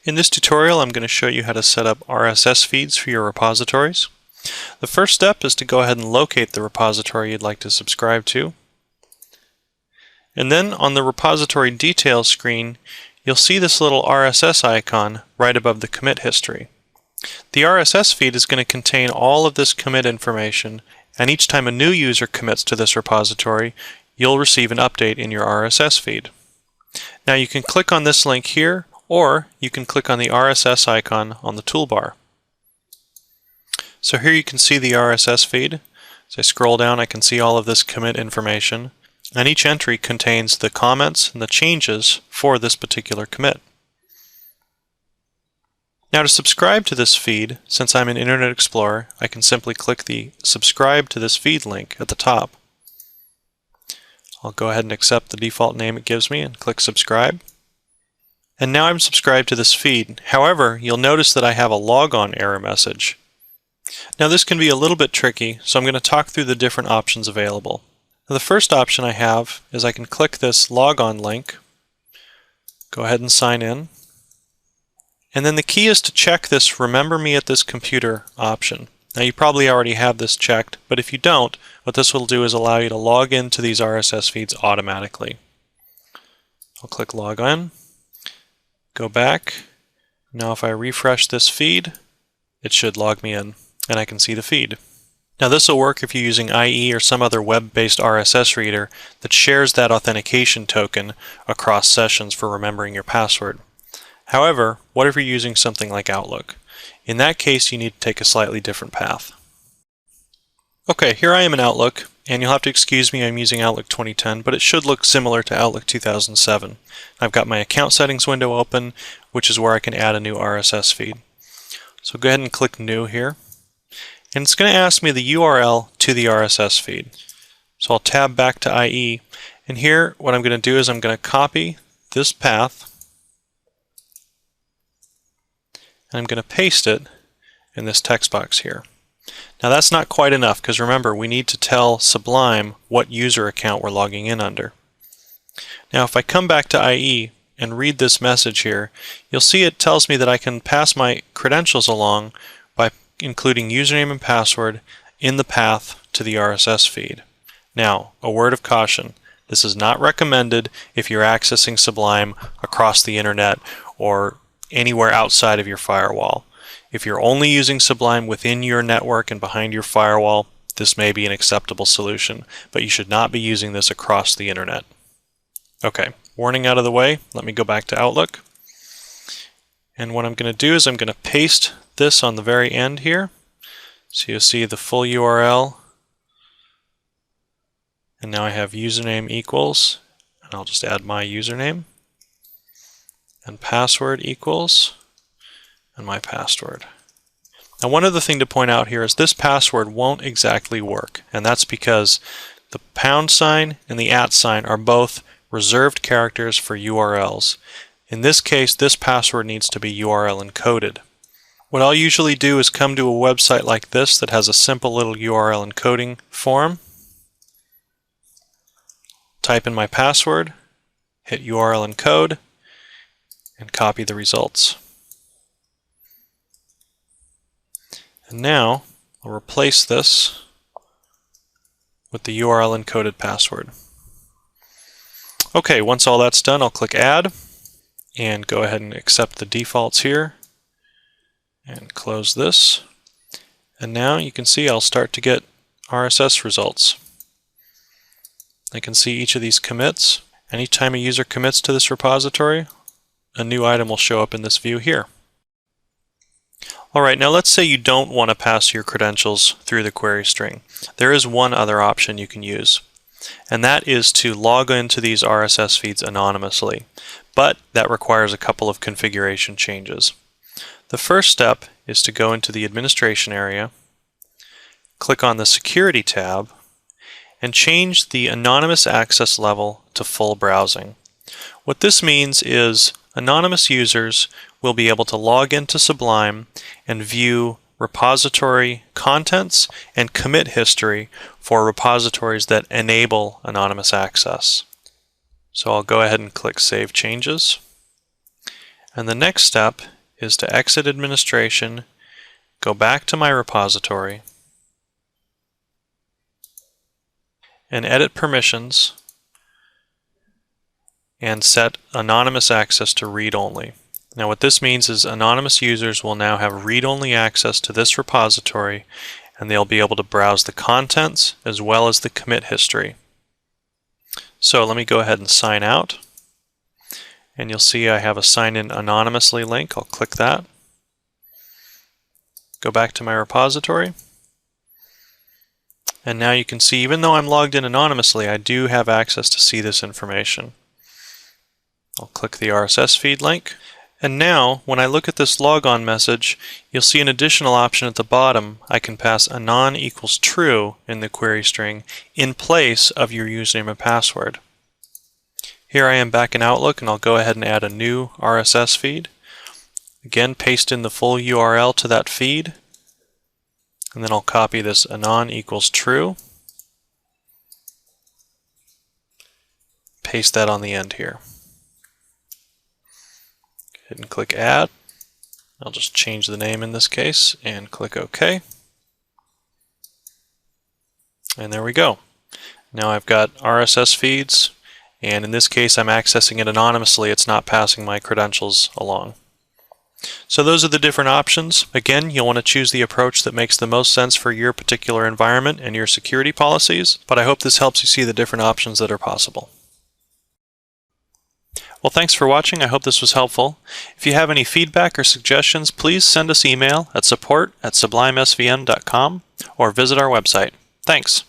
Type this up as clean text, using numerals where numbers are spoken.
In this tutorial, I'm going to show you how to set up RSS feeds for your repositories. The first step is to go ahead and locate the repository you'd like to subscribe to. And then on the repository details screen, you'll see this little RSS icon right above the commit history. The RSS feed is going to contain all of this commit information, and each time a new user commits to this repository, you'll receive an update in your RSS feed. Now you can click on this link here, or you can click on the RSS icon on the toolbar. So here you can see the RSS feed. As I scroll down, I can see all of this commit information, and each entry contains the comments and the changes for this particular commit. Now to subscribe to this feed, since I'm in Internet Explorer, I can simply click the subscribe to this feed link at the top. I'll go ahead and accept the default name it gives me and click subscribe. And now I'm subscribed to this feed. However, you'll notice that I have a logon error message. Now this can be a little bit tricky, so I'm going to talk through the different options available. Now, the first option I have is I can click this logon link, go ahead and sign in, and then the key is to check this Remember Me at this computer option. Now you probably already have this checked, but if you don't, what this will do is allow you to log into these RSS feeds automatically. I'll click log in, go back. Now if I refresh this feed, it should log me in, and I can see the feed. Now this will work if you're using IE or some other web-based RSS reader that shares that authentication token across sessions for remembering your password. However, what if you're using something like Outlook? In that case, you need to take a slightly different path. Okay, here I am in Outlook, and you'll have to excuse me, I'm using Outlook 2010, but it should look similar to Outlook 2007. I've got my account settings window open, which is where I can add a new RSS feed. So go ahead and click New here. And it's going to ask me the URL to the RSS feed. So I'll tab back to IE, and here what I'm going to do is I'm going to copy this path, and I'm going to paste it in this text box here. Now that's not quite enough, because remember, we need to tell Sublime what user account we're logging in under. Now if I come back to IE and read this message here, you'll see it tells me that I can pass my credentials along by including username and password in the path to the RSS feed. Now, a word of caution, this is not recommended if you're accessing Sublime across the internet or anywhere outside of your firewall. If you're only using Sublime within your network and behind your firewall, this may be an acceptable solution, but you should not be using this across the internet. Okay, warning out of the way, let me go back to Outlook. And what I'm going to do is I'm going to paste this on the very end here. So you'll see the full URL. And now I have username equals, and I'll just add my username. And password equals, and my password. Now one other thing to point out here is this password won't exactly work, and that's because the pound sign and the @ sign are both reserved characters for URLs. In this case, this password needs to be URL encoded. What I'll usually do is come to a website like this that has a simple little URL encoding form, type in my password, hit URL encode, and copy the results. And now I'll replace this with the URL encoded password. Okay, once all that's done, I'll click Add and go ahead and accept the defaults here and close this. And now you can see I'll start to get RSS results. I can see each of these commits. Anytime a user commits to this repository, a new item will show up in this view here. Alright, now let's say you don't want to pass your credentials through the query string. There is one other option you can use, and that is to log into these RSS feeds anonymously, but that requires a couple of configuration changes. The first step is to go into the administration area, click on the security tab, and change the anonymous access level to full browsing. What this means is anonymous users will be able to log into Sublime and view repository contents and commit history for repositories that enable anonymous access. So I'll go ahead and click Save Changes. And the next step is to exit administration, go back to my repository, and edit permissions, and set anonymous access to read-only. Now what this means is anonymous users will now have read-only access to this repository, and they'll be able to browse the contents as well as the commit history. So let me go ahead and sign out, and you'll see I have a sign in anonymously link. I'll click that. Go back to my repository, and now you can see even though I'm logged in anonymously, I do have access to see this information. I'll click the RSS feed link. And now, when I look at this logon message, you'll see an additional option at the bottom. I can pass anon equals true in the query string in place of your username and password. Here I am back in Outlook, and I'll go ahead and add a new RSS feed. Again, paste in the full URL to that feed, and then I'll copy this anon equals true. Paste that on the end here. Hit and click Add. I'll just change the name in this case and click OK. And there we go. Now I've got RSS feeds, and in this case I'm accessing it anonymously. It's not passing my credentials along. So those are the different options. Again, you'll want to choose the approach that makes the most sense for your particular environment and your security policies, but I hope this helps you see the different options that are possible. Well, thanks for watching. I hope this was helpful. If you have any feedback or suggestions, please send us email at support@sublimesvn.com or visit our website. Thanks.